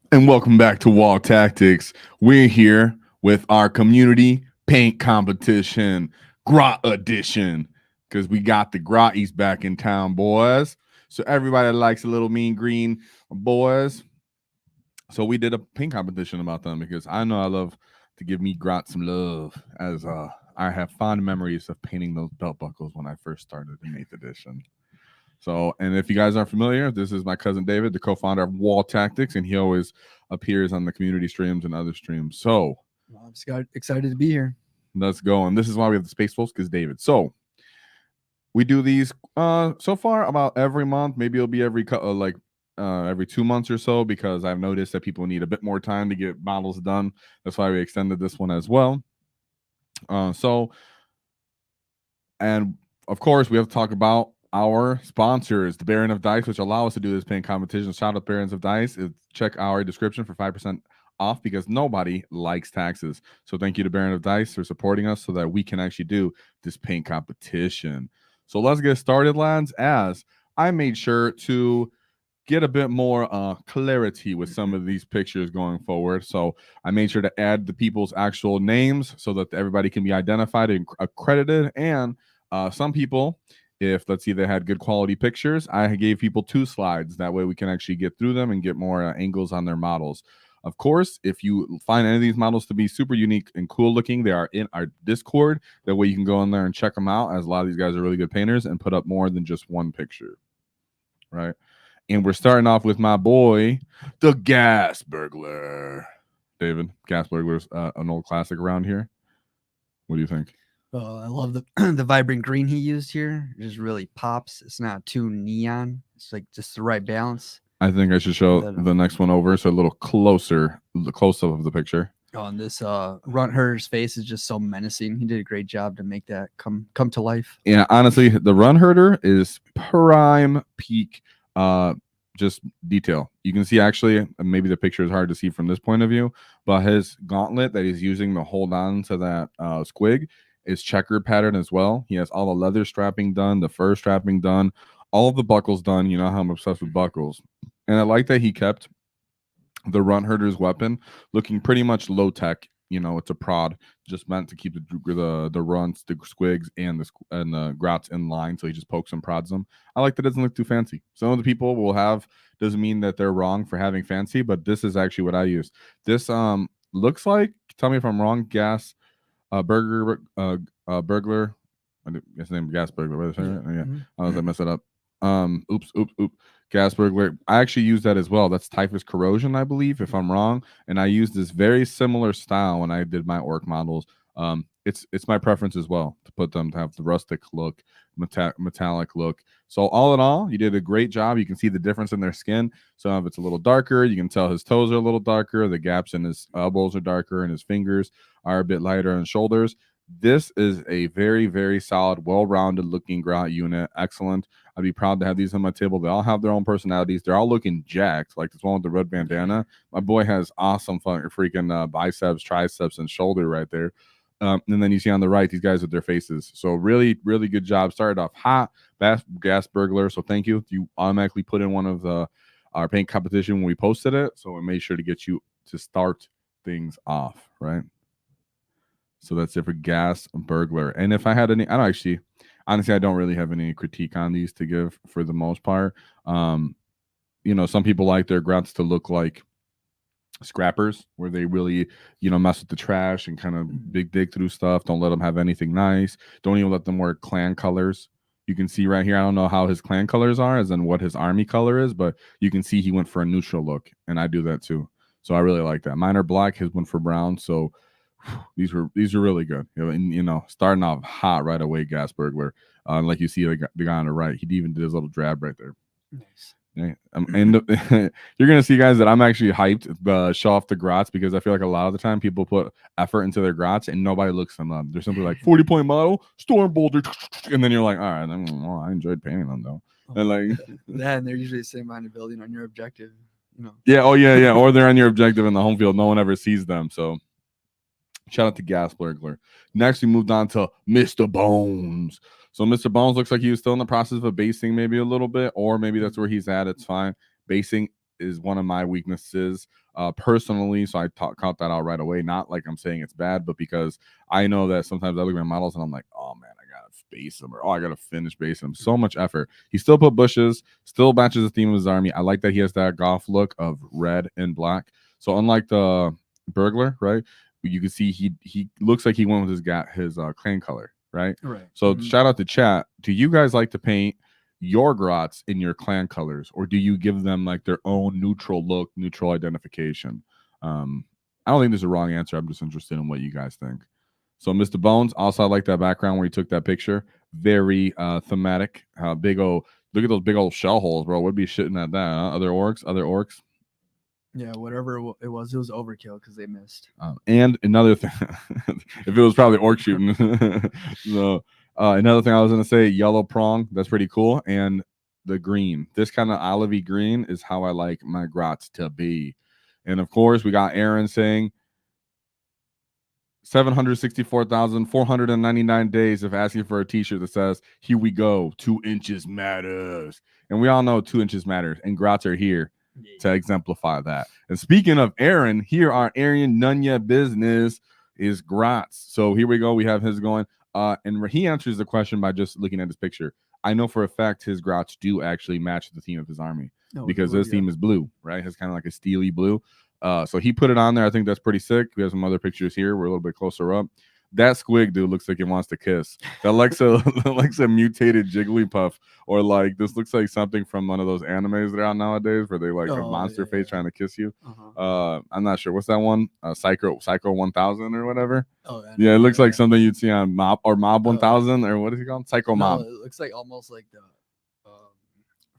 And welcome back to Wall Tactics. We're here with our community paint competition, Grot Edition, because we got the Grotties back in town, boys. So everybody likes a little mean green, boys. So we did a paint competition about them because I know I love to give me Grot some love, as I have fond memories of painting those belt buckles when I first started in 8th edition. So, and if you guys aren't familiar, this is my cousin David, the co-founder of Wall Tactics, and he always appears on the community streams and other streams. So, I'm just excited to be here. let's go. And this is why we have the Space Folks, because David. So, we do these so far about every month. Maybe it'll be every 2 months or so, because I've noticed that people need a bit more time to get models done. That's why we extended this one as well. And of course, we have to talk about our sponsors, the Baron of Dice, which allow us to do this paint competition. Shout out Barons of Dice. Check our description for 5% off, because nobody likes taxes. So thank you to Baron of Dice for supporting us so that we can actually do this paint competition. So let's get started, lads, as I made sure to get a bit more clarity with some of these pictures going forward. So I made sure to add the people's actual names so that everybody can be identified and accredited. And some people, if let's see, they had good quality pictures, I gave people 2 slides. That way we can actually get through them and get more angles on their models. Of course, if you find any of these models to be super unique and cool looking, they are in our Discord. That way you can go in there and check them out, as a lot of these guys are really good painters and put up more than just one picture. Right. And we're starting off with my boy, the Gasburglar. David, Gasburglar's an old classic around here. What do you think? Oh, I love the the vibrant green he used here. It just really pops. It's not too neon. It's like just the right balance. I think I should show the next one over, so a little closer, the close-up of the picture. Oh, and this runt herder's face is just so menacing. He did a great job to make that come to life. Yeah, honestly, the run herder is prime peak just detail. You can see, actually, maybe the picture is hard to see from this point of view, but his gauntlet that he's using to hold on to that squig is checkered pattern as well. He has all the leather strapping done, the fur strapping done, all of the buckles done. You know how I'm obsessed with buckles. And I like that he kept the runt herder's weapon looking pretty much low tech. You know, it's a prod, just meant to keep the runts, the squigs, and the grots in line. So he just pokes and prods them. I like that it doesn't look too fancy. Some of the people will have, doesn't mean that they're wrong for having fancy, but this is actually what I use. This looks like, tell me if I'm wrong, burglar. His name is Gasburglar. Yeah. I was I mess it up. Oops. Gasburglar. I actually use that as well. That's Typhus Corrosion, I believe, if I'm wrong. And I use this very similar style when I did my orc models. It's my preference as well to put them to have the rustic look, metallic look. So all in all, you did a great job. You can see the difference in their skin. Some of it's a little darker. You can tell his toes are a little darker. The gaps in his elbows are darker, and his fingers are a bit lighter on shoulders. This is a very, very solid, well-rounded looking Grot unit. Excellent. I'd be proud to have these on my table. They all have their own personalities. They're all looking jacked, like this one with the red bandana. My boy has awesome freaking biceps, triceps, and shoulder right there. And then you see on the right, these guys with their faces. So really, really good job. Started off hot, Gasburglar. So thank you. You automatically put in one of our paint competition when we posted it. So we made sure to get you to start things off, right? So that's it for Gasburglar. And if I had any, honestly, I don't really have any critique on these to give for the most part. You know, some people like their grots to look like scrappers, where they really, you know, mess with the trash and kind of dig through stuff. Don't let them have anything nice. Don't even let them wear clan colors. You can see right here, I don't know how his clan colors are, as in what his army color is, but you can see he went for a neutral look, and I do that too. So I really like that. Mine are black, his went for brown. So these are really good. You know, starting off hot right away, Gasburglar. Like you see the guy on the right, he even did his little drab right there. Nice. Yeah. And you're gonna see, guys, that I'm actually hyped to show off the grots, because I feel like a lot of the time people put effort into their grots and nobody looks them up. They're simply like 40-point model, storm boulder, and then you're like, all right, I enjoyed painting them though. And like that, and they're usually the same minded building on your objective. You know. Yeah. Oh yeah. Or they're on your objective in the home field. No one ever sees them. So shout out to Gasburglar. Next, we moved on to Mista Bones. So Mr. Bones looks like he was still in the process of basing maybe a little bit, or maybe that's where he's at. It's fine. Basing is one of my weaknesses personally. So I caught that out right away. Not like I'm saying it's bad, but because I know that sometimes I look at my models and I'm like, oh man, I gotta base him, or oh, I gotta finish base him. So much effort. He still put bushes, still matches the theme of his army. I like that he has that goth look of red and black. So unlike the burglar, right? You can see he looks like he went with his clan color, right? Right. So shout out to chat. Do you guys like to paint your grots in your clan colors, or do you give them like their own neutral look, neutral identification? I don't think there's a wrong answer. I'm just interested in what you guys think. So Mista Bones, also I like that background where he took that picture. Very thematic. Big old, look at those big old shell holes, bro. Would be shitting at that, huh? Other orcs. Yeah, whatever it was overkill because they missed. And another thing, if it was probably orc shooting. So another thing I was gonna say, yellow prong. That's pretty cool. And the green, this kind of olivey green is how I like my grots to be. And of course, we got Aaron saying 764,499 days of asking for a t-shirt that says, here we go, 2 inches matters. And we all know 2 inches matters, and grots are here to exemplify that. And speaking of Aaron, here our Aaron Nunya business is grots. So here we go. We have his going. And he answers the question by just looking at his picture. I know for a fact his grots do actually match the theme of his army because his theme is blue, right? It's kind of like a steely blue. So he put it on there. I think that's pretty sick. We have some other pictures here. We're a little bit closer up. That squig dude looks like he wants to kiss. That Alexa mutated Jigglypuff, or like this looks like something from one of those animes that are out nowadays where they like a monster face trying to kiss you. I'm not sure what's that one. Psycho 1000 or whatever. Yeah, it looks like something you'd see on Mob 1000 or what is he called? Psycho Mob. It looks like almost like the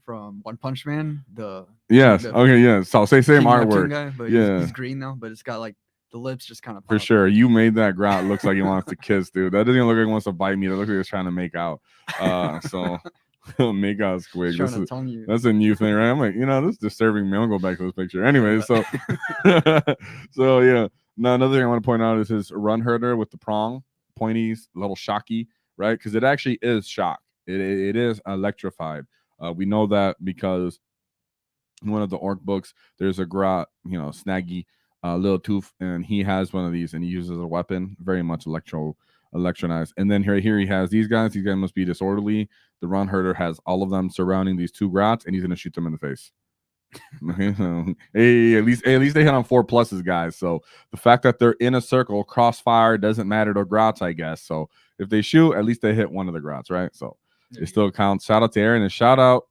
from One Punch Man. Yes. Okay. Yeah. So same artwork. Guy, but yeah. He's green though, but it's got like the lips just kind of for sure. You made that grot looks like he wants to kiss, dude. That doesn't look like he wants to bite me. That looks like he's trying to make out. So make out squig. That's a new thing, right? I'm like, this is disturbing me. I'll go back to this picture anyway. So so yeah. Now another thing I want to point out is his run herder with the prong, pointy, little shocky, right? Because it actually is shock. It is electrified. We know that because in one of the orc books, there's a grot, snaggy little tooth, and he has one of these, and he uses a weapon, very much electronized. And then here he has these guys. These guys must be disorderly. The run herder has all of them surrounding these 2 grots, and he's gonna shoot them in the face. Hey, at least they hit on 4 pluses, guys. So the fact that they're in a circle, crossfire doesn't matter to grots, I guess. So if they shoot, at least they hit one of the grots, right? So it still counts. Shout out to Aaron, and shout out.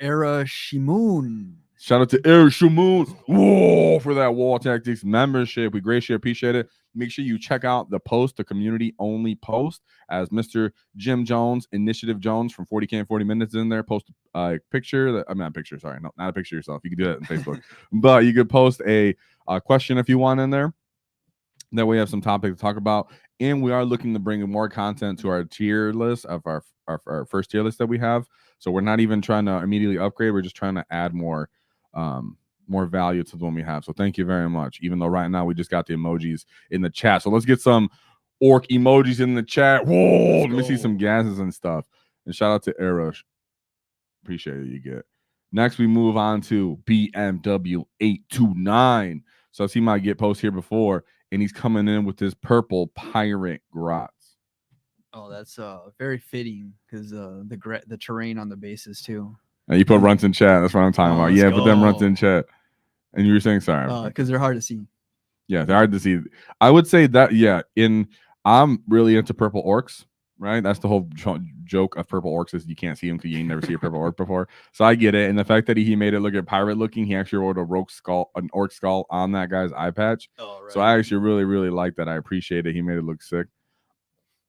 Era Shimoon. Shout out to Era Shimoon. Whoa, for that Wall Tactics membership. We greatly appreciate it. Make sure you check out the post, the community only post, as Mr. Jim Jones, Initiative Jones from 40K in 40 Minutes in there. Post a picture. Not a picture. Sorry, no, not a picture yourself. You can do that on Facebook, but you could post a question if you want in there. That way, we have some topic to talk about, and we are looking to bring more content to our tier list of our first tier list that we have. So we're not even trying to immediately upgrade. We're just trying to add more value to the one we have. So thank you very much. Even though right now we just got the emojis in the chat. So let's get some orc emojis in the chat. Whoa, let me see some gases and stuff. And shout out to Erush. Appreciate it. You get. Next, we move on to BMW 829. So I see my get post here before, and he's coming in with this purple pirate grots. Oh, that's very fitting because the terrain on the bases too. And you put runts in chat. That's what I'm talking about. Yeah, put them runts in chat. And you were saying sorry because they're hard to see. Yeah, they're hard to see. I would say that I'm really into purple orcs. Right, that's the whole joke of purple orcs is you can't see them because you ain't never see a purple orc before. So I get it, and the fact that he made it look at pirate looking, he actually wrote an orc skull on that guy's eye patch. Oh, right. So I actually really like that. I appreciate it. He made it look sick.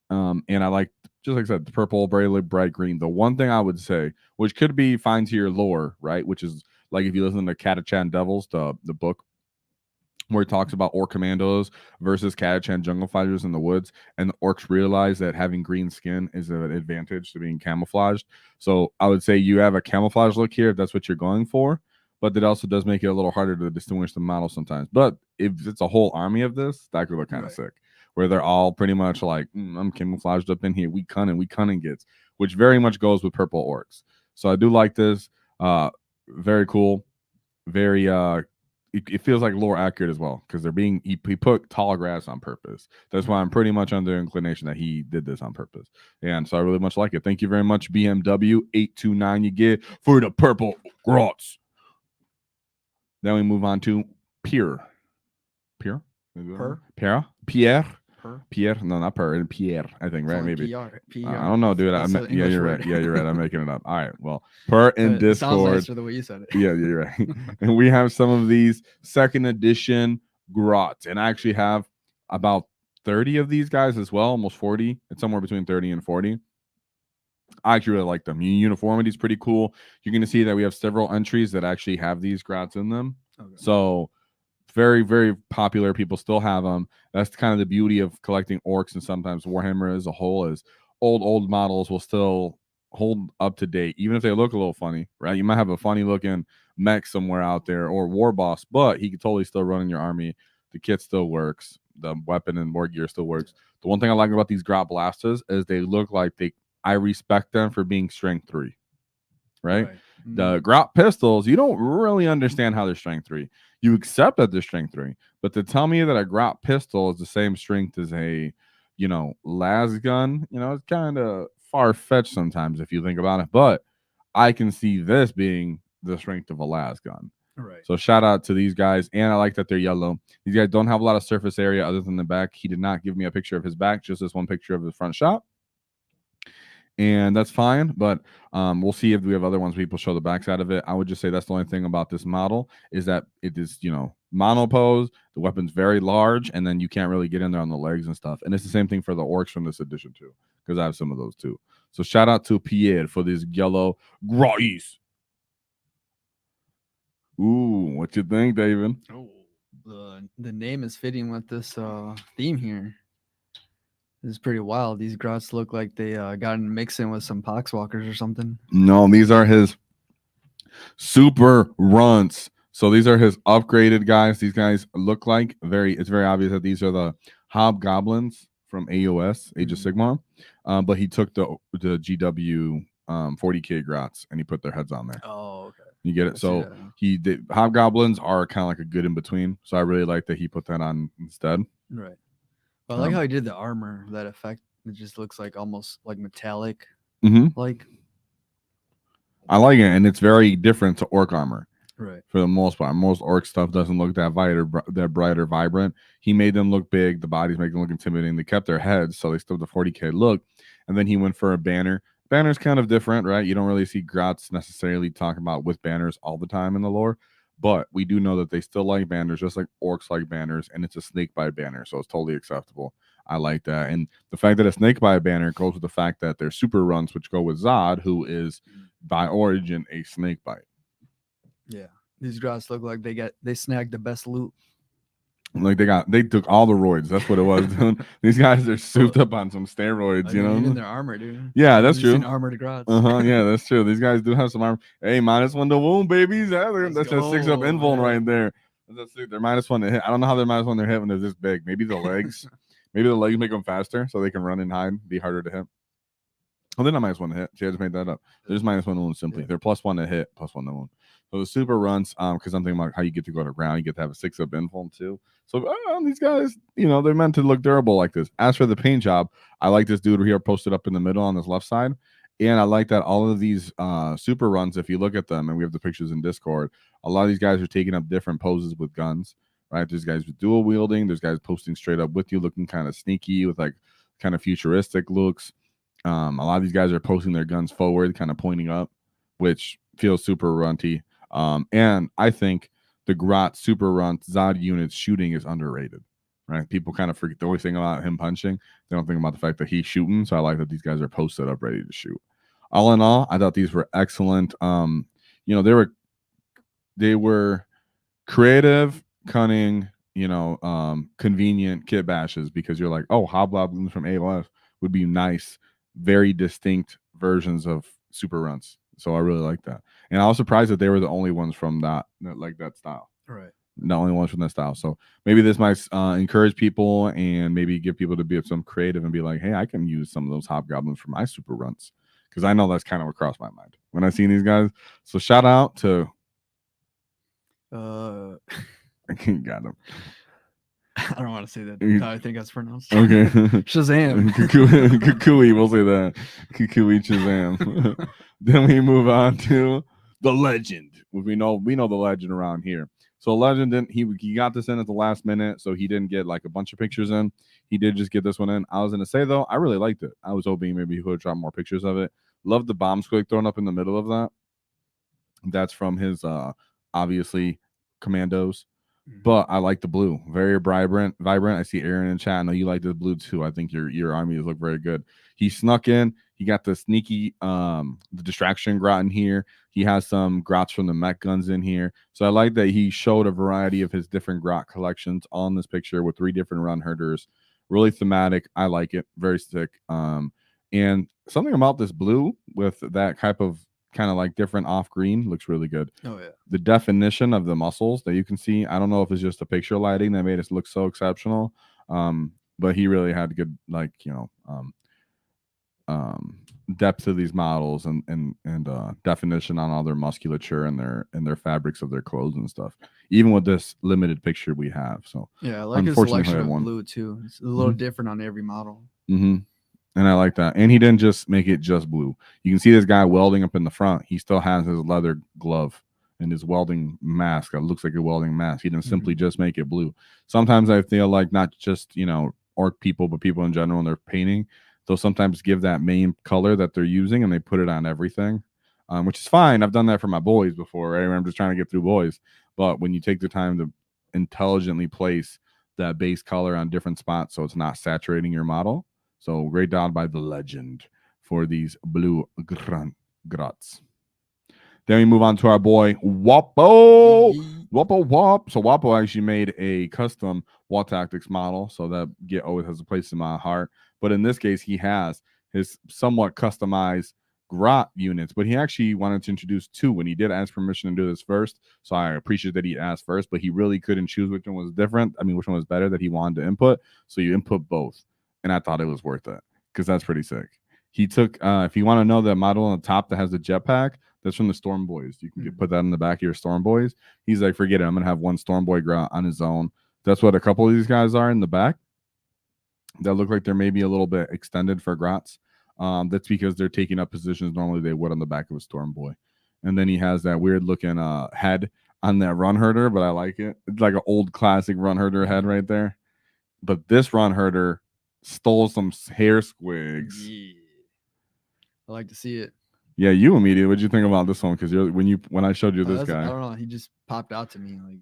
And I like, just like I said, the purple, very bright green. The one thing I would say, which could be fine to your lore, right, which is like if you listen to Catachan Devils, the book, where it talks about orc commandos versus Catachan jungle fighters in the woods, and the orcs realize that having green skin is an advantage to being camouflaged. So I would say you have a camouflage look here if that's what you're going for, but that also does make it a little harder to distinguish the model sometimes. But if it's a whole army of this, that could look kind of sick, where they're all pretty much like, I'm camouflaged up in here. We cunning gets, which very much goes with purple orcs. So I do like this. Very cool. very it feels like lore accurate as well because they're being he put tall grass on purpose. That's why I'm pretty much under inclination that he did this on purpose, and so I really much like it. Thank you very much, BMW 829. You get for the purple grots. Then we move on to Pier. Pier? Pierre? Pierre? No, not Per. Pierre, I think, right? Maybe. PR. I don't know, dude. Yeah, you're right. Yeah, you're right. I'm making it up. All right. Well, Per in Discord. Sounds nicer the way you said it. Yeah, you're right. And we have some of these second edition grots. And I actually have about 30 of these guys as well, almost 40. It's somewhere between 30 and 40. I actually really like them. Uniformity is pretty cool. You're going to see that we have several entries that actually have these grots in them. Okay. So very, very popular. People still have them. That's kind of the beauty of collecting orcs and sometimes Warhammer as a whole is old models will still hold up to date, even if they look a little funny, right? You might have a funny looking mech somewhere out there or war boss, but he could totally still run in your army. The kit still works. The weapon and war gear still works. The one thing I like about these grot blasters is they look like I respect them for being strength 3, right? The grot pistols, you don't really understand how they're strength 3. You accept that they're strength 3, but to tell me that a grot pistol is the same strength as a, las gun, it's kind of far-fetched sometimes if you think about it, but I can see this being the strength of a las gun. Right. So shout out to these guys, and I like that they're yellow. These guys don't have a lot of surface area other than the back. He did not give me a picture of his back, just this one picture of his front shot. And that's fine, but we'll see if we have other ones people show the backside of it. I would just say that's the only thing about this model is that it is, monopose. The weapon's very large, and then you can't really get in there on the legs and stuff. And it's the same thing for the orcs from this edition too, because I have some of those too. So shout out to Pier for these yellow grots. Ooh, what you think, David? Oh, the name is fitting with this theme here. This is pretty wild. These grots look like they got mixed in with some poxwalkers or something. No, these are his super runts. So these are his upgraded guys. These guys look like it's very obvious that these are the hobgoblins from AOS, Age of Sigmar. But he took the GW 40K grots and he put their heads on there. Oh, okay. You get it? So he did. Hobgoblins are kind of like a good in between. So I really like that he put that on instead. Right. Well, I like how he did the armor, that effect. It just looks like almost like metallic. Like, I like it, and it's very different to orc armor. Right. For the most part, most orc stuff doesn't look that bright or vibrant. He made them look big. The bodies make them look intimidating. They kept their heads, so they still have the 40K look. And then he went for a banner. Banner's kind of different, right? You don't really see grots necessarily talking about with banners all the time in the lore. But we do know that they still like banners, just like orcs like banners, and it's a snakebite banner, so it's totally acceptable. I like that. And the fact that a snakebite banner goes with the fact that they're super runs, which go with Zod, who is by origin a snakebite. Yeah. These grots look like they snagged the best loot. Like they took all the roids. That's what it was, dude. These guys are souped up on some steroids, Even their armor, dude. Yeah, that's true. Armored grots. Yeah, that's true. These guys do have some armor. Hey, -1 to wound, babies. That's a 6-up invuln right there. They're -1 to hit. I don't know how they're -1 to hit when they're this big. Maybe the legs. Maybe the legs make them faster so they can run and hide, be harder to hit. Oh, they're not -1 to hit. See, I just made that up. They're just -1 to wound simply. Yeah. They're +1 to hit, +1 to wound. So the super runs, because I'm thinking about how you get to go to ground. You get to have a 6-up invuln too. So these guys, they're meant to look durable like this. As for the paint job, I like this dude here posted up in the middle on this left side. And I like that all of these super runs, if you look at them, and we have the pictures in Discord, a lot of these guys are taking up different poses with guns, right? There's guys with dual wielding. There's guys posting straight up with you, looking kind of sneaky with like kind of futuristic looks. A lot of these guys are posting their guns forward, kind of pointing up, which feels super runty. And I think the grot super run Zod units shooting is underrated, right? People kind of forget the only thing about him punching. They don't think about the fact that he's shooting. So I like that these guys are posted up ready to shoot. All in all, I thought these were excellent. They were creative, cunning, convenient kit bashes because you're like, oh, hobgoblins from AOS would be nice, very distinct versions of super runs. So I really like that. And I was surprised that they were the only ones from that style. Right. The only ones from that style. So maybe this might encourage people and maybe give people to be some creative and be like, hey, I can use some of those hobgoblins for my super runs. Because I know that's kind of what crossed my mind when I seen these guys. So shout out to Uh, Got him. I don't want to say that. You- How I think that's pronounced. Okay. Shazam. Kukui, we'll say that. Kukui Shazam. Then we move on to the legend. We know the legend around here. So legend didn't he got this in at the last minute, so he didn't get like a bunch of pictures in. He did just get this one in. I was gonna say though, I really liked it. I was hoping maybe he would drop more pictures of it. Love the bomb squig thrown up in the middle of that. That's from his obviously commandos. But I like the blue, very vibrant. I see Aaron in chat. I know you like this blue too. I think your armies look very good. He snuck in. He got the sneaky the distraction grot in here. He has some grots from the mech guns in here. So I like that he showed a variety of his different grot collections all in this picture with 3 different run herders. Really thematic. I like it. Very sick. And something about this blue with that type of kind of like different off green looks really good. Oh yeah. The definition of the muscles that you can see, I don't know if it's just a picture lighting that made it look so exceptional, but he really had good like depth to these models and definition on all their musculature and their fabrics of their clothes and stuff, even with this limited picture we have. So yeah, I like his unfortunately, selection I had of one. blue too. It's a little different on every model. And I like that. And he didn't just make it just blue. You can see this guy welding up in the front. He still has his leather glove and his welding mask that looks like a welding mask. He didn't simply just make it blue. Sometimes I feel like not just, orc people, but people in general when they're painting, they'll sometimes give that main color that they're using and they put it on everything, which is fine. I've done that for my boys before, right? I'm just trying to get through boys. But when you take the time to intelligently place that base color on different spots so it's not saturating your model. So great job by the legend for these blue grots. Then we move on to our boy Woppo. Woppo Wop. So Woppo actually made a custom Wall Tactics model. So that always has a place in my heart. But in this case, he has his somewhat customized grot units, but he actually wanted to introduce 2 when he did ask permission to do this first. So I appreciate that he asked first, but he really couldn't choose which one was different. I mean, which one was better that he wanted to input. So you input both. And I thought it was worth it because that's pretty sick. He took, if you want to know the model on the top that has the jetpack, that's from the Storm Boys. You can put that in the back of your Storm Boys. He's like, forget it. I'm going to have one Storm Boy grot on his own. That's what a couple of these guys are in the back. That look like they're maybe a little bit extended for grots. That's because they're taking up positions normally they would on the back of a Storm Boy. And then he has that weird looking head on that run herder, but I like it. It's like an old classic run herder head right there. But this run herder stole some hair squigs. Yeah. I like to see it. Yeah, you immediately. What'd you think about this one? Because when I showed you this guy, I don't know. He just popped out to me. Like,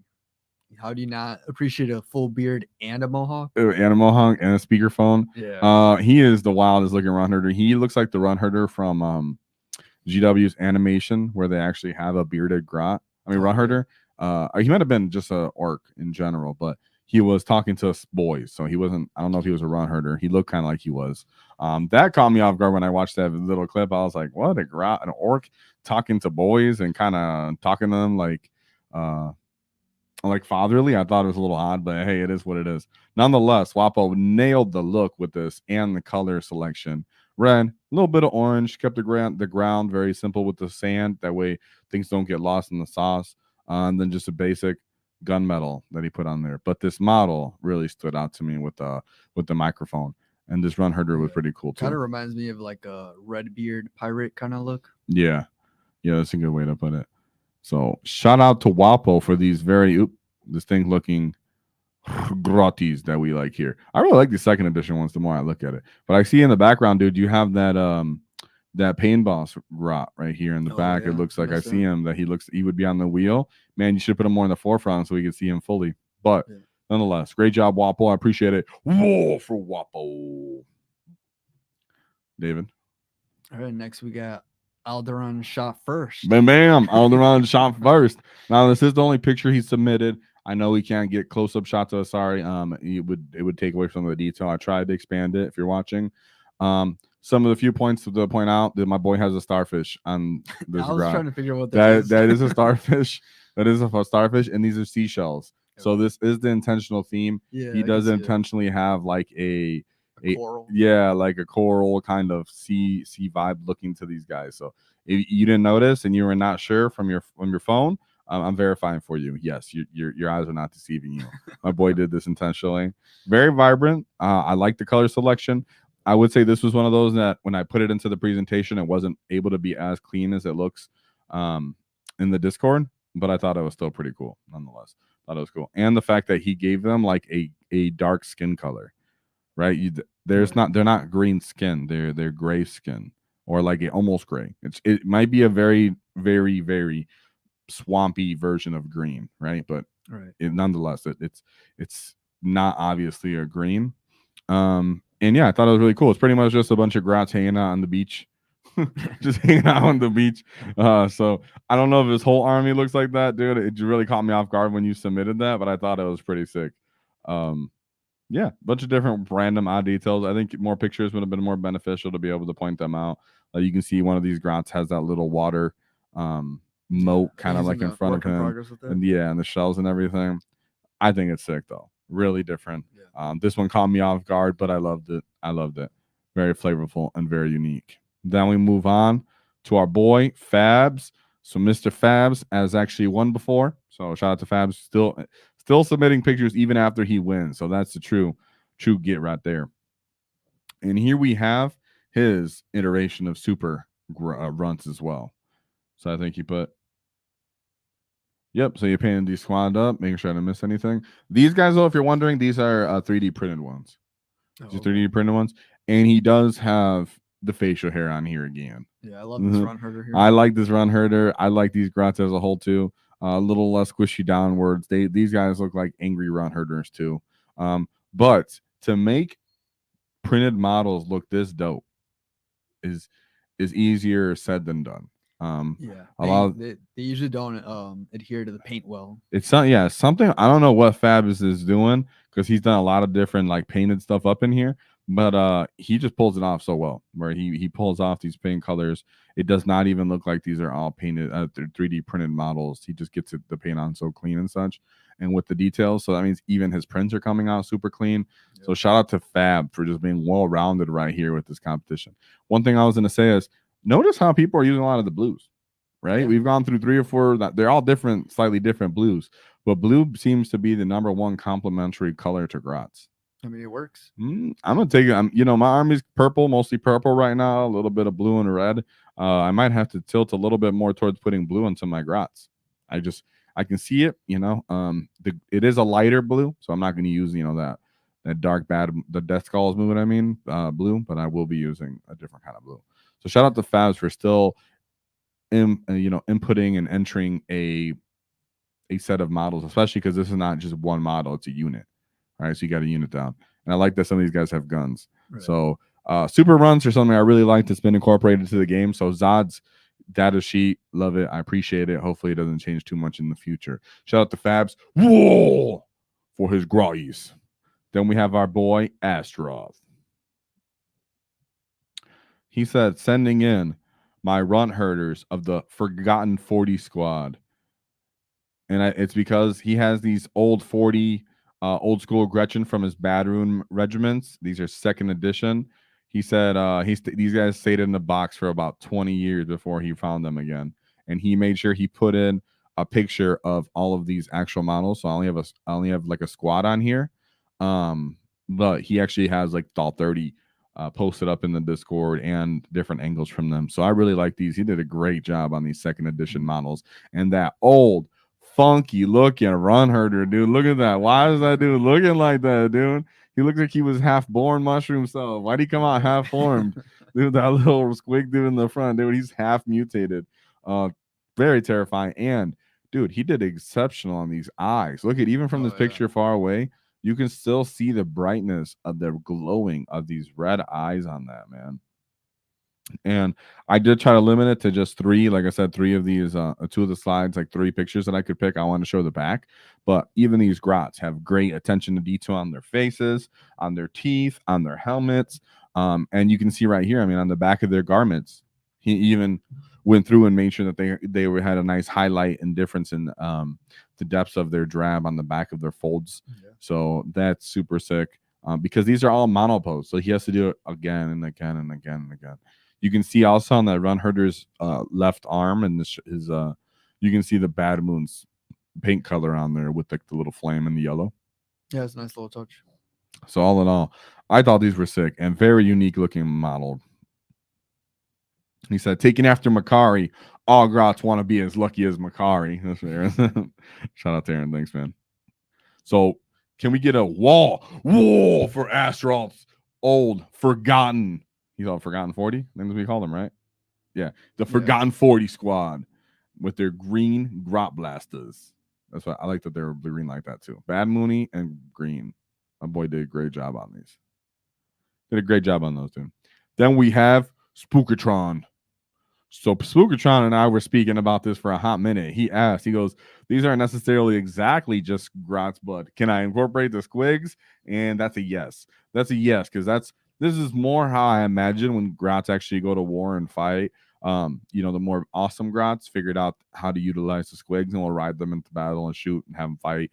how do you not appreciate a full beard and a mohawk? And a mohawk and a speakerphone. Yeah. He is the wildest looking run herder. He looks like the run herder from GW's animation, where they actually have a bearded grot. I mean, run herder. He might have been just a orc in general, but he was talking to us boys, so he wasn't. I don't know if he was a run herder. He looked kind of like he was. That caught me off guard when I watched that little clip. I was like, "What a grot! An orc talking to boys and kind of talking to them like fatherly." I thought it was a little odd, but hey, it is what it is. Nonetheless, Woppo nailed the look with this and the color selection. Red, a little bit of orange, kept the ground very simple with the sand. That way, things don't get lost in the sauce. And then just a basic gunmetal that he put on there. But this model really stood out to me with the microphone, and this run herder was pretty cool too. Kind of reminds me of like a Redbeard pirate kind of look. Yeah, that's a good way to put it. So shout out to Woppo for these very distinct looking grotties that we like here. I really like the second edition ones the more I look at it. But I see in the background, dude, you have that pain boss rot right here in the back. Yeah. It looks like I see him that he would be on the wheel. Man, you should put him more in the forefront so we can see him fully. But nonetheless, great job, Woppo. I appreciate it. Whoa for Woppo. David. All right, next we got AlderaanShotfirst. Bam, bam. AlderaanShotfirst. Now, this is the only picture he submitted. I know we can't get close-up shots of it. Sorry. It would take away some of the detail. I tried to expand it if you're watching. Some of the few points to point out that my boy has a starfish on this. I was trying to figure out what that is. That is a starfish. That is a starfish, and these are seashells. Okay. So this is the intentional theme. Yeah, he does intentionally have like a coral. Yeah, like a coral kind of sea vibe looking to these guys. So if you didn't notice and you were not sure from your phone, I'm verifying for you. Yes, your eyes are not deceiving you. My boy did this intentionally. Very vibrant. I like the color selection. I would say this was one of those that when I put it into the presentation, it wasn't able to be as clean as it looks in the Discord, but I thought it was still pretty cool nonetheless. Thought it was cool, and the fact that he gave them like a dark skin color, right? There's not they're not green skin, they're gray skin or like a almost gray. It might be a very very very swampy version of green, right? But nonetheless, it's not obviously a green. And yeah, I thought it was really cool. It's pretty much just a bunch of grots hanging out on the beach. Just hanging out on the beach. So I don't know if his whole army looks like that, dude. It really caught me off guard when you submitted that, but I thought it was pretty sick. Yeah, bunch of different random odd details. I think more pictures would have been more beneficial to be able to point them out. You can see one of these grots has that little water moat kind of like in front of him. And yeah, and the shells and everything. I think it's sick though. Really different. Yeah. This one caught me off guard, but I loved it. I loved it. Very flavorful and very unique. Then we move on to our boy Fabs. So Mr. Fabs has actually won before. So shout out to Fabs. Still submitting pictures even after he wins. So that's the true get right there. And here we have his iteration of super runts as well. So I think he put. Yep, so you're painting these squad up, making sure I didn't miss anything. These guys, though, if you're wondering, these are 3D printed ones. These 3D printed ones. And he does have the facial hair on here again. Yeah, I love this run herder here. I like this run herder. I like these grots as a whole, too. A little less squishy downwards. These guys look like angry run herders, too. But to make printed models look this dope is easier said than done. They usually don't adhere to the paint well. It's something I don't know what Fabs is doing because he's done a lot of different like painted stuff up in here, but he just pulls it off so well. Where he pulls off these paint colors, it does not even look like these are all painted, 3D printed models. He just gets the paint on so clean and such, and with the details. So that means even his prints are coming out super clean. Yep. So shout out to Fab for just being well rounded right here with this competition. One thing I was going to say is, notice how people are using a lot of the blues, right? Yeah. We've gone through 3 or 4. They're all different, slightly different blues, but blue seems to be the #1 complementary color to grots. I mean, it works. I'm gonna take it. My army's purple, mostly purple right now. A little bit of blue and red. I might have to tilt a little bit more towards putting blue into my grots. I can see it. It is a lighter blue, so I'm not going to use that dark the Death Skulls movement. I mean, blue, but I will be using a different kind of blue. So shout out to Fabs for still, inputting and entering a set of models, especially because this is not just one model; it's a unit. All right, so you got a unit down, and I like that some of these guys have guns. Right. So super runs are something I really like that's been incorporated to the game. So Zod's data sheet, love it. I appreciate it. Hopefully, it doesn't change too much in the future. Shout out to Fabs, whoa, for his grotties. Then we have our boy Asgorath. He said, sending in my runt herders of the Forgotten 40 squad. And it's because he has these old 40 old school Gretchin from his Badroon regiments. These are 2nd edition. He said these guys stayed in the box for about 20 years before he found them again. And he made sure he put in a picture of all of these actual models. So I only have like a squad on here. But he actually has like all 30 posted up in the Discord and different angles from them. So I really like these. He did a great job on these 2nd edition models. And that old, funky looking run herder, dude. Look at that. Why is that dude looking like that, dude? He looks like he was half born mushroom self. Why'd he come out half formed? Dude, that little squig dude in the front, dude, he's half mutated. Very terrifying. And dude, he did exceptional on these eyes. Look at, even from this picture far away, you can still see the brightness of the glowing of these red eyes on that, man. And I did try to limit it to just 3. Like I said, 3 of these, 2 of the slides, like 3 pictures that I could pick. I want to show the back. But even these grots have great attention to detail on their faces, on their teeth, on their helmets. And you can see right here, I mean, on the back of their garments, he even went through and made sure that they had a nice highlight and difference in the depths of their drab on the back of their folds. Yeah. So that's super sick because these are all monopose. So he has to do it again and again and again and again. You can see also on that run herder's left arm and his You can see the Bad Moon's paint color on there with like the little flame and the yellow. Yeah, it's a nice little touch. So all in all, I thought these were sick and very unique looking model. He said, taking after Makari, all grots want to be as lucky as Makari. That's fair. Shout out to Aaron. Thanks, man. So can we get a wall for Astaroth's old forgotten? He's all Forgotten 40. I think that's what we call him, right? Yeah. The Forgotten 40 squad with their green grot blasters. That's why I like that they're green like that too. Bad Mooney and green. My boy did a great job on these. Did a great job on those two. Then we have Spookitron. So Spookitron and I were speaking about this for a hot minute. He asked, he goes, these aren't necessarily exactly just grots, but can I incorporate the squigs? And that's a yes. That's a yes, because this is more how I imagine when grots actually go to war and fight. The more awesome grots figured out how to utilize the squigs and will ride them into battle and shoot and have them fight,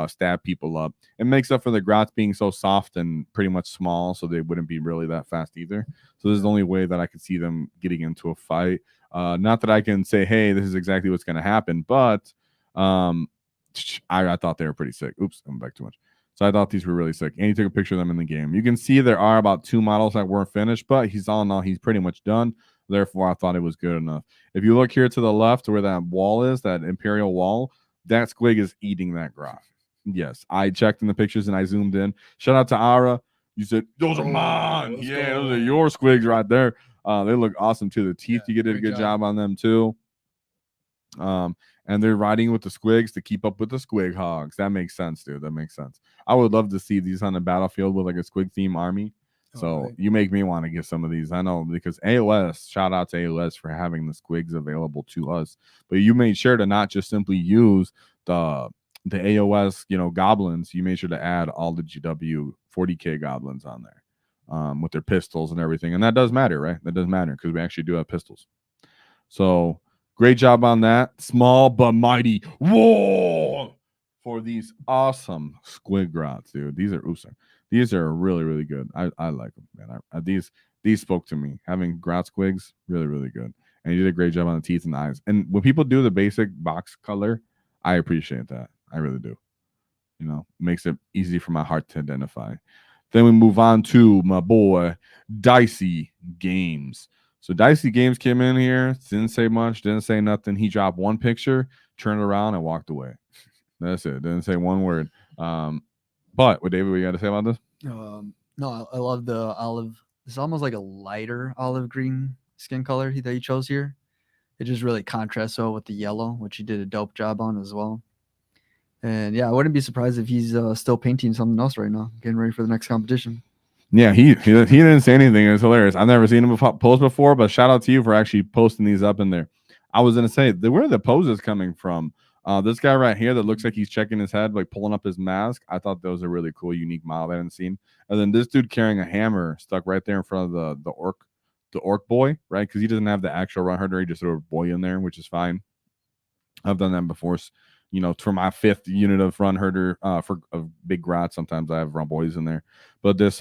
stab people up. It makes up for the grots being so soft and pretty much small, so they wouldn't be really that fast either. So this is the only way that I could see them getting into a fight. Not that I can say, hey, this is exactly what's going to happen, but I thought they were pretty sick. Oops, I'm back too much. So I thought these were really sick. And he took a picture of them in the game. You can see there are about 2 models that weren't finished, but he's all in all, he's pretty much done. Therefore, I thought it was good enough. If you look here to the left where that wall is, that Imperial wall, that squig is eating that grot. Yes, I checked in the pictures and I zoomed in. Shout out to Ara. You said, those are mine. Yeah, those are your squigs right there. They look awesome too. The teeth, you did a good job on them too. And they're riding with the squigs to keep up with the squig hogs. That makes sense, dude. That makes sense. I would love to see these on the battlefield with like a squig theme army. So you make me want to get some of these. I know, because AOS, shout out to AOS for having the squigs available to us. But you made sure to not just simply use the AOS, goblins. You made sure to add all the GW 40K goblins on there with their pistols and everything. And that does matter, right? That does matter because we actually do have pistols. So great job on that. Small but mighty. Whoa! For these awesome squig grots, dude. These are really, really good. I like them, man. These spoke to me. Having grot squigs, really, really good. And you did a great job on the teeth and the eyes. And when people do the basic box color, I appreciate that. I really do. Makes it easy for my heart to identify. Then we move on to my boy, Diceygames. So Diceygames came in here, didn't say much, didn't say nothing. He dropped one picture, turned around, and walked away. That's it. Didn't say one word. But what, David, what you got to say about this? No, I love the olive. It's almost like a lighter olive green skin color that he chose here. It just really contrasts well with the yellow, which he did a dope job on as well. And yeah, I wouldn't be surprised if he's still painting something else right now, getting ready for the next competition. Yeah, he didn't say anything. It's hilarious. I've never seen him post before, but shout out to you for actually posting these up in there. I was gonna say, where are the poses coming from? This guy right here that looks like he's checking his head, like pulling up his mask. I thought that was a really cool, unique model I hadn't seen. And then this dude carrying a hammer stuck right there in front of the orc boy, right? Because he doesn't have the actual run herder. He just threw a boy in there, which is fine. I've done that before. For my 5th unit of run herder of big grot, sometimes I have run boys in there. But this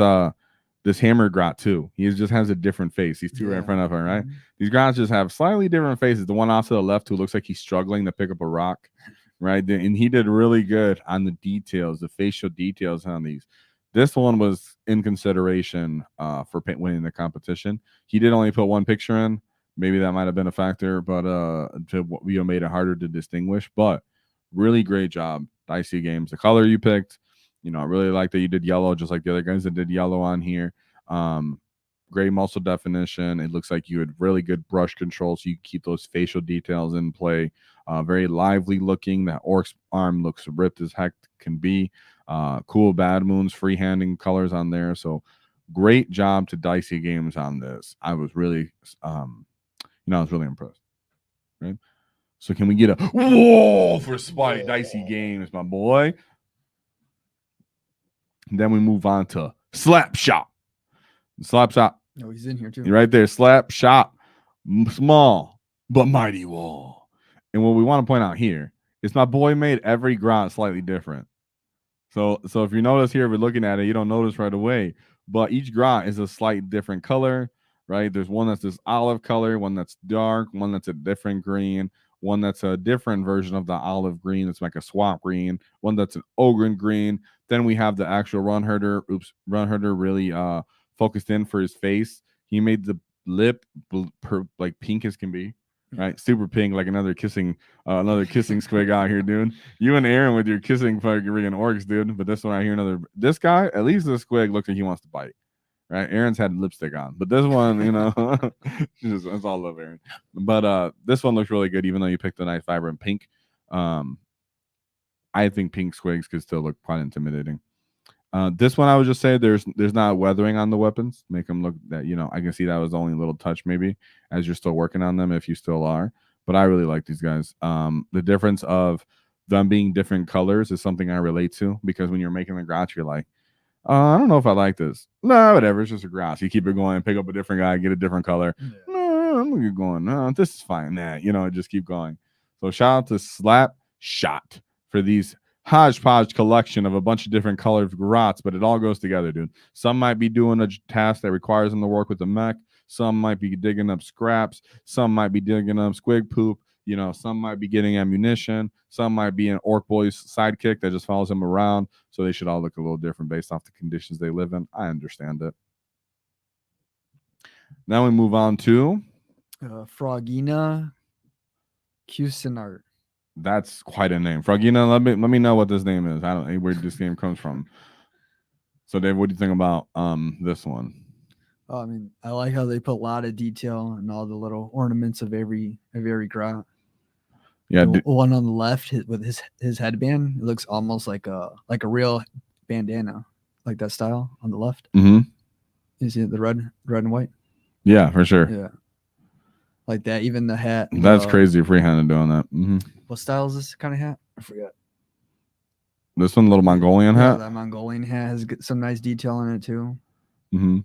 hammer grot too, he just has a different face. These two right in front of him, right? Mm-hmm. These grots just have slightly different faces. The one off to the left who looks like he's struggling to pick up a rock, right? And he did really good on the details, the facial details on these. This one was in consideration for winning the competition. He did only put one picture in. Maybe that might have been a factor, but made it harder to distinguish. But really great job, Diceygames. The color you picked, I really like that you did yellow, just like the other guys that did yellow on here. Great muscle definition. It looks like you had really good brush control, so you keep those facial details in play. Very lively looking. That Orc's arm looks ripped as heck can be. Cool Bad Moon's freehanding colors on there. So great job to Diceygames on this. I was really, I was really impressed. Right. So can we get a whoa for Spike Diceygames, my boy? And then we move on to Slapshot. Slapshot. Oh, he's in here too. Right there. Slapshot. Small but mighty wall. And what we want to point out here is my boy made every grot slightly different. So if you notice here, if we're looking at it, you don't notice right away. But each grot is a slight different color, right? There's one that's this olive color, one that's dark, one that's a different green, one that's a different version of the olive green. It's like a swamp green. One that's an ogre green. Then we have the actual run herder. Run herder really focused in for his face. He made the lip like pink as can be. Right, super pink, like another kissing squig out here, dude. You and Aaron with your kissing fucking orcs, dude. But this one right here, this guy, at least this squig looks like he wants to bite. Right, Aaron's had lipstick on, but this one, it's all love Aaron. But this one looks really good, even though you picked a nice vibrant pink. I think pink squigs could still look quite intimidating. This one, I would just say there's not weathering on the weapons. Make them look that, I can see that was only a little touch maybe as you're still working on them, if you still are. But I really like these guys. The difference of them being different colors is something I relate to, because when you're making the grotch, you're like, I don't know if I like this. No, whatever. It's just a grass. You keep it going, pick up a different guy, get a different color. Yeah. No, I'm gonna keep going. No, this is fine. Nah, just keep going. So shout out to Slapshot for these hodgepodge collection of a bunch of different colored grots, but it all goes together, dude. Some might be doing a task that requires them to work with the mech. Some might be digging up scraps. Some might be digging up squig poop. Some might be getting ammunition. Some might be an orc boy's sidekick that just follows him around. So they should all look a little different based off the conditions they live in. I understand it. Now we move on to Frogina Cuisinart. That's quite a name. Frogina, let me know what this name is. I don't know where this game comes from. So Dave, what do you think about this one? I mean, I like how they put a lot of detail and all the little ornaments of every grot. Yeah, the one on the left with his headband, it looks almost like a real bandana, like that style on the left. Mm-hmm. You see the red and white? Yeah, for sure. Yeah, like that. Even the hat. That's crazy, freehanded doing that. Mm-hmm. What style is this kind of hat? I forgot. This one, little Mongolian hat. That Mongolian hat has some nice detail in it too. Mm-hmm.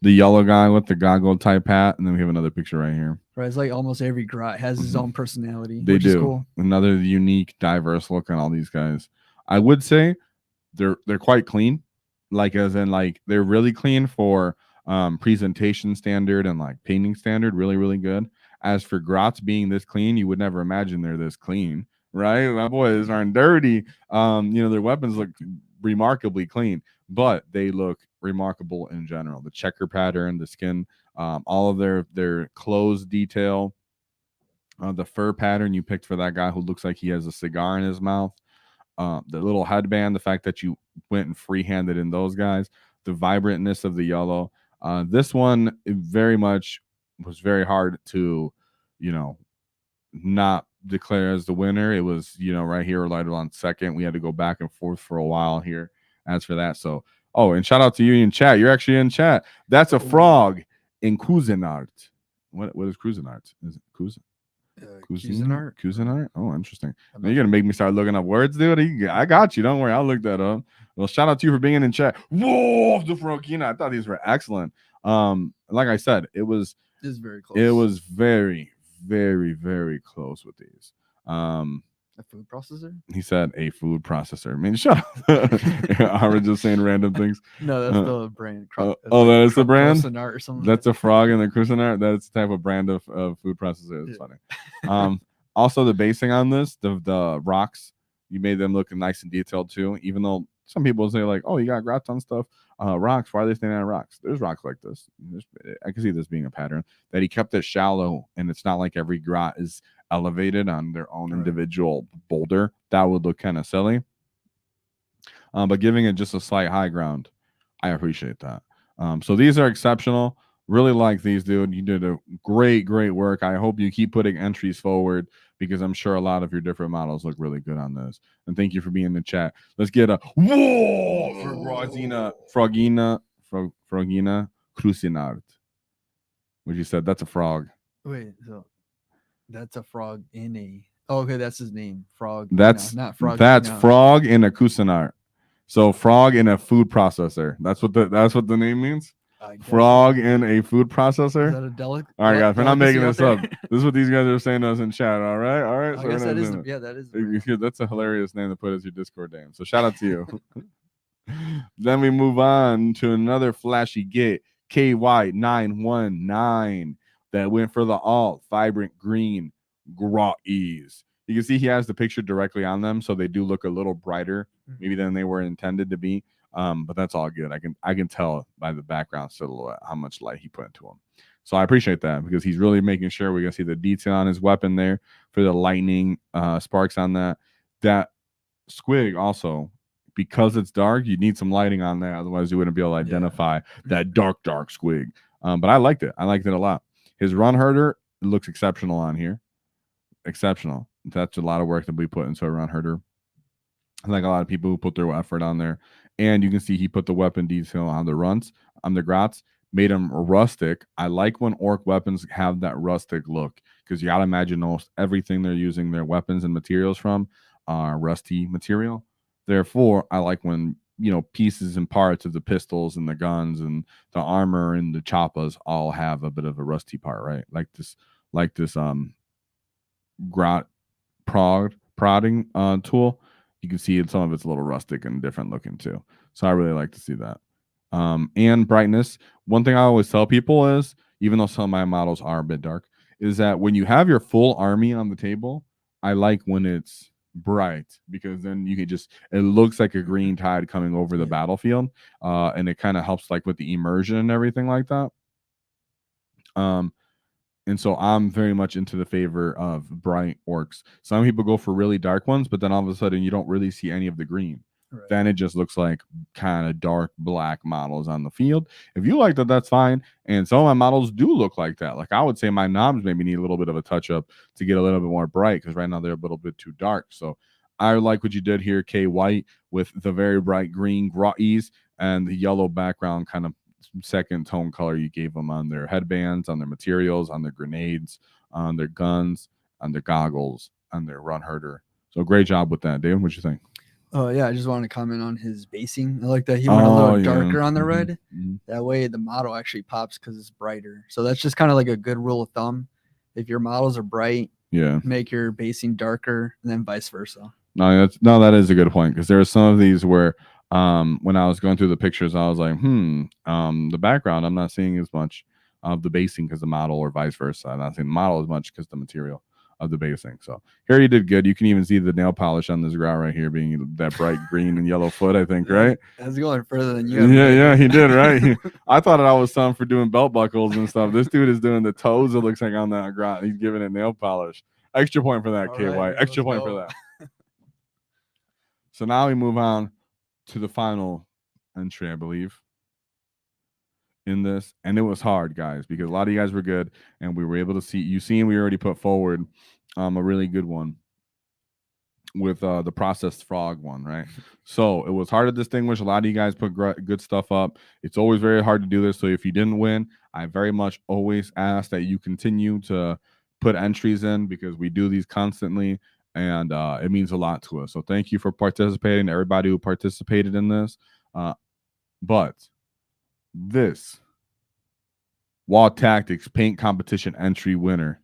The yellow guy with the goggle type hat, and then we have another picture right here. Right, it's like almost every grot has his own personality. They which do. Is cool. Another unique, diverse look on all these guys. I would say they're quite clean, like as in like they're really clean for presentation standard and like painting standard. Really, really good. As for grots being this clean, you would never imagine they're this clean, right? My boys aren't dirty. Their weapons look remarkably clean, but they look remarkable in general. The checker pattern, the skin, all of their clothes detail, the fur pattern you picked for that guy who looks like he has a cigar in his mouth, the little headband, the fact that you went and free-handed in those guys, the vibrantness of the yellow. This one very much was very hard to, not declare as the winner. It was, right here, right on second. We had to go back and forth for a while here as for that. So, and shout out to you in chat. You're actually in chat. That's a frog in Cuisinart. What is Cuisinart? Is it Cuisinart? Cuisinart? Oh, interesting. Now you're gonna make me start looking up words, dude. I got you. Don't worry, I'll look that up. Well, shout out to you for being in chat. Whoa, the Frogina. I thought these were excellent. Like I said, it was very close. It was very, very, very close with these. A food processor? He said a food processor. I mean, shut up. I was just saying random things. No, that's the brand. That is the brand? Cuisinart or something. That's a frog in the Cuisinart. That's the type of brand of food processor. It's funny. Also, the basing on this, the rocks, you made them look nice and detailed too. Even though some people say like, oh, you got grots on stuff. Rocks, why are they standing on rocks? There's rocks like this. I can see this being a pattern that he kept it shallow, and it's not like every grot is elevated on their own individual boulder. That would look kind of silly. But giving it just a slight high ground, I appreciate that. So these are exceptional. Really like these, dude. You did a great work. I hope you keep putting entries forward, because I'm sure a lot of your different models look really good on this. And thank you for being in the chat. Let's get a whoa for Frogina Cuisinart. What you said? That's a frog. Wait, so that's a frog in a. Oh, okay, that's his name. Frog. That's not frog. That's frog in a Cuisinart. So frog in a food processor. That's what the name means. Frog in a food processor. Is that a delicate? All right, guys, we're not making this up. This is what these guys are saying to us in chat. All right. I guess that is. That is. That's a hilarious name to put as your Discord name. So shout out to you. Then we move on to another flashy get, KY919, that went for the alt vibrant green WAAAGH. You can see he has the picture directly on them, so they do look a little brighter maybe than they were intended to be. But that's all good. I can tell by the background silhouette how much light he put into them. So I appreciate that because he's really making sure we're gonna see the detail on his weapon there for the lightning sparks on that. That squig also, because it's dark, you need some lighting on that, otherwise you wouldn't be able to identify that dark squig. But I liked it. I liked it a lot. His run herder looks exceptional on here. Exceptional. That's a lot of work that we put into a run herder. I like a lot of people who put their effort on there. And you can see he put the weapon detail on the runs, on the grots, made them rustic. I like when orc weapons have that rustic look because you got to imagine almost everything they're using their weapons and materials from are rusty material. Therefore, I like when, you know, pieces and parts of the pistols and the guns and the armor and the choppas all have a bit of a rusty part, right? Like this grot prodding tool. You can see some of it's a little rustic and different looking too. So I really like to see that. And brightness. One thing I always tell people is, even though some of my models are a bit dark, is that when you have your full army on the table, I like when it's bright because then you can just, it looks like a green tide coming over the battlefield. And it kind of helps like with the immersion and everything like that. And so I'm very much into the favor of bright orcs. Some people go for really dark ones, but then all of a sudden you don't really see any of the green. Right. Then it just looks like kind of dark black models on the field. If you like that, that's fine. And some of my models do look like that. Like I would say my knobs maybe need a little bit of a touch up to get a little bit more bright because right now they're a little bit too dark. So I like what you did here, K White, with the very bright green WAAAGH and the yellow background kind of second tone color you gave them on their headbands, on their materials, on their grenades, on their guns, on their goggles, on their run herder. So great job with that, David. What you think? Oh yeah, I just wanted to comment on his basing. I like that he went a little darker on the red. That way the model actually pops because it's brighter. So that's just kind of like a good rule of thumb. If your models are bright, make your basing darker, and then vice versa. No, that is a good point because there are some of these where when I was going through the pictures, I was like, the background, I'm not seeing as much of the basing because the model, or vice versa. I'm not seeing the model as much because the material of the basing. So here you did good. You can even see the nail polish on this grout right here being that bright green and yellow foot, I think, right? That's going further than you. Yeah, he did, right? I thought I was some for doing belt buckles and stuff. This dude is doing the toes, it looks like, on that grout. He's giving it nail polish. Extra point for that, KY. Right, extra point for that. So now we move on to the final entry, I believe, in this. And it was hard, guys, because a lot of you guys were good, and we were able to see, we already put forward a really good one with the processed frog one, right? So it was hard to distinguish. A lot of you guys put good stuff up. It's always very hard to do this. So if you didn't win, I very much always ask that you continue to put entries in because we do these constantly. And it means a lot to us. So thank you for participating, everybody who participated in this. But this WAAAGH Tactics Paint Competition entry winner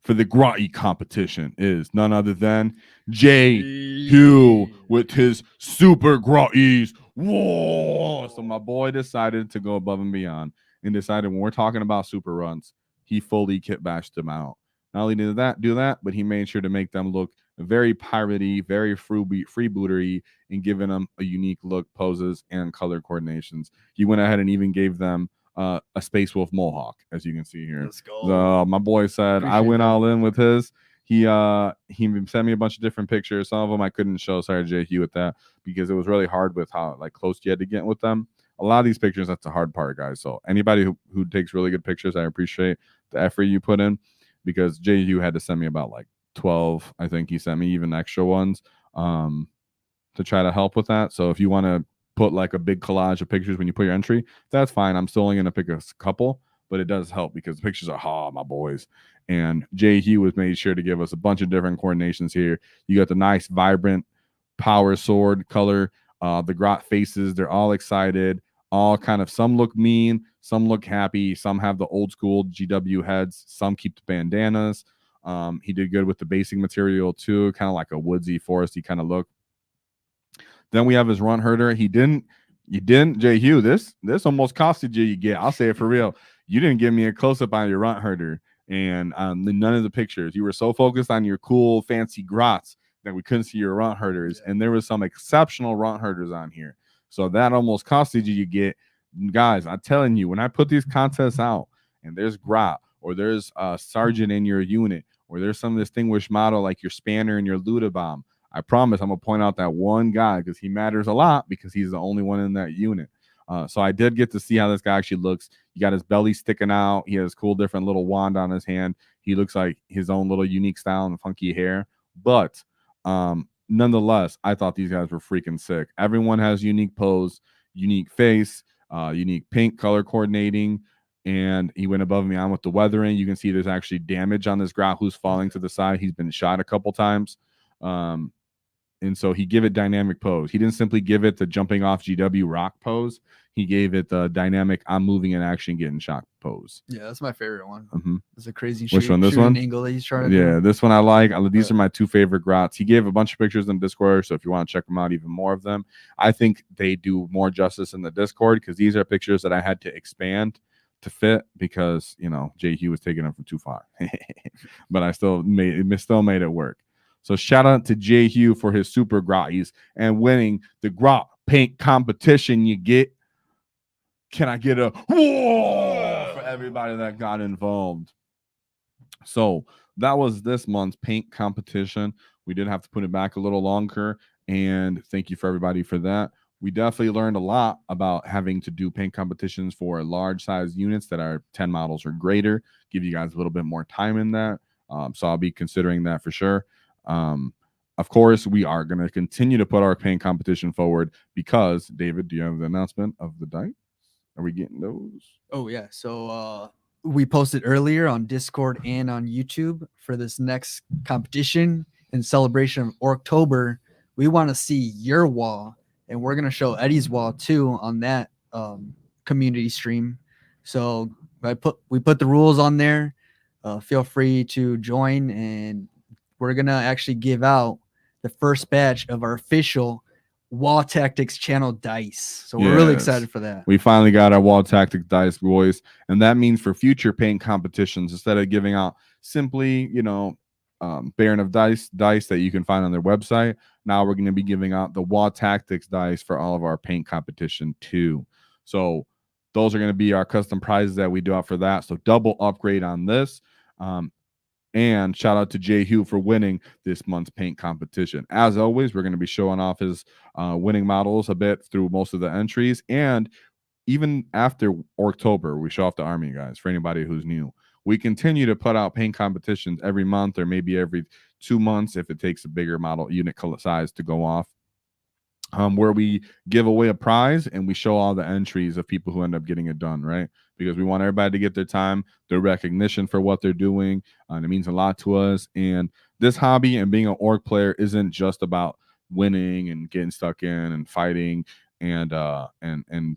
for the WAAAGH competition is none other than J. Hugh with his super WAAAGH. Whoa! So my boy decided to go above and beyond and decided when we're talking about super runs, he fully kit bashed them out. Not only did that do that, but he made sure to make them look very piratey, very freebootery, and giving them a unique look, poses, and color coordinations. He went ahead and even gave them a Space Wolf Mohawk, as you can see here. Let's go. My boy said I went all in with his. He sent me a bunch of different pictures. Some of them I couldn't show. Sorry, J. Hugh, with that because it was really hard with how like close you had to get with them. A lot of these pictures, that's the hard part, guys. So anybody who takes really good pictures, I appreciate the effort you put in. Because J.U. had to send me about like 12, I think he sent me even extra ones to try to help with that. So if you want to put like a big collage of pictures when you put your entry, that's fine. I'm still only going to pick a couple, but it does help because the pictures are my boys. And J.U. was made sure to give us a bunch of different coordinations here. You got the nice, vibrant power sword color, the grot faces. They're all excited. All kind of, some look mean, some look happy, some have the old school GW heads, some keep the bandanas. He did good with the basing material too, kind of like a woodsy, foresty kind of look. Then we have his run herder. You didn't, J. Hugh, this almost costed you get. I'll say it for real. You didn't give me a close-up on your run herder. and none of the pictures. You were so focused on your cool, fancy grots that we couldn't see your runt herders. And there was some exceptional runt herders on here. So that almost costed you. You get, guys, I'm telling you, when I put these contests out and there's grot or there's a sergeant in your unit or there's some distinguished model like your Spanner and your Ludabomb, I promise I'm going to point out that one guy because he matters a lot because he's the only one in that unit. So I did get to see how this guy actually looks. You got his belly sticking out. He has cool different little wand on his hand. He looks like his own little unique style and funky hair. But nonetheless, I thought these guys were freaking sick. Everyone has unique pose, unique face, unique paint color coordinating. And he went above me on with the weathering. You can see there's actually damage on this grot who's falling to the side. He's been shot a couple times. And so he gave it dynamic pose. He didn't simply give it the jumping off GW rock pose. He gave it the dynamic I'm moving in action getting shot pose. Yeah, that's my favorite one. Mm-hmm. It's a crazy Which one? This one? angle that he's trying to do. This one I like. These are my two favorite grots. He gave a bunch of pictures in Discord, so if you want to check them out, even more of them. I think they do more justice in the Discord because these are pictures that I had to expand to fit because, you know, J. Hugh was taking them from too far. But I still made it work. So shout out to J. Hugh for his super grotties and winning the grot paint competition. You get, can I get a whoa for everybody that got involved? So that was this month's paint competition. We did have to put it back a little longer, and thank you for everybody for that. We definitely learned a lot about having to do paint competitions for large size units that are 10 models or greater. Give you guys a little bit more time in that. So I'll be considering that for sure. Of course, we are going to continue to put our paint competition forward because, David, do you have the announcement of the dice? Are we getting those? Oh, yeah. So we posted earlier on Discord and on YouTube for this next competition in celebration of Orktober. We want to see your wall, and we're going to show Eddie's wall too on that community stream. So we put the rules on there. Feel free to join, and we're going to actually give out the first batch of our official Wall Tactics channel dice. So we're really excited for that. We finally got our Wall Tactics dice, boys. And that means for future paint competitions, instead of giving out simply, you know, Baron of dice that you can find on their website, now we're going to be giving out the Wall Tactics dice for all of our paint competition too. So those are going to be our custom prizes that we do out for that. So double upgrade on this. And shout out to J. Hugh for winning this month's paint competition. As always, we're going to be showing off his winning models a bit through most of the entries. And even after October, we show off the army, guys, for anybody who's new. We continue to put out paint competitions every month or maybe every 2 months if it takes a bigger model unit size to go off. Where we give away a prize and we show all the entries of people who end up getting it done, right? Because we want everybody to get their time, their recognition for what they're doing. And it means a lot to us. And this hobby and being an orc player isn't just about winning and getting stuck in and fighting and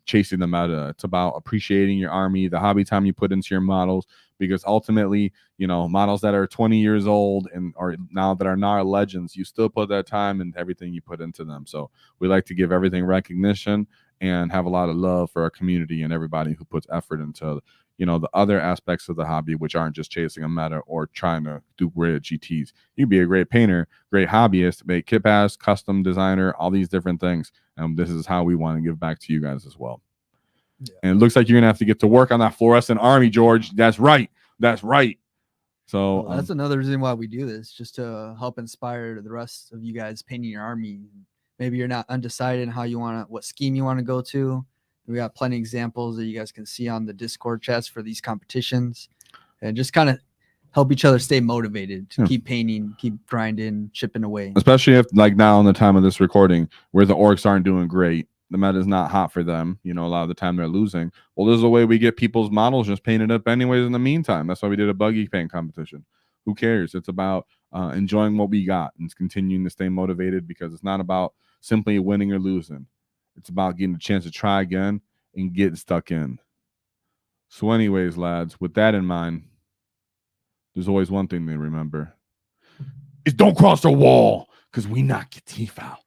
chasing the meta. It's about appreciating your army, the hobby time you put into your models, because ultimately, you know, models that are 20 years old and or now that are not legends, you still put that time and everything you put into them. So we like to give everything recognition and have a lot of love for our community and everybody who puts effort into, you know, the other aspects of the hobby, which aren't just chasing a meta or trying to do great at GTs. You can be a great painter, great hobbyist, make kit pass, custom designer, all these different things. And this is how we want to give back to you guys as well. Yeah. And it looks like you're going to have to get to work on that fluorescent army, George. That's right. That's right. So that's another reason why we do this, just to help inspire the rest of you guys painting your army. Maybe you're not undecided how you want to, what scheme you want to go to. We got plenty of examples that you guys can see on the Discord chats for these competitions, and just kind of help each other stay motivated to keep painting, keep grinding, chipping away. Especially if, like now in the time of this recording, where the orcs aren't doing great, the meta is not hot for them. You know, a lot of the time they're losing. Well, there's a way we get people's models just painted up anyways in the meantime. That's why we did a buggy paint competition. Who cares? It's about enjoying what we got and continuing to stay motivated, because it's not about simply winning or losing. It's about getting a chance to try again and get stuck in. So anyways, lads, with that in mind, there's always one thing to remember. Is don't cross the wall, because we knock your teeth out.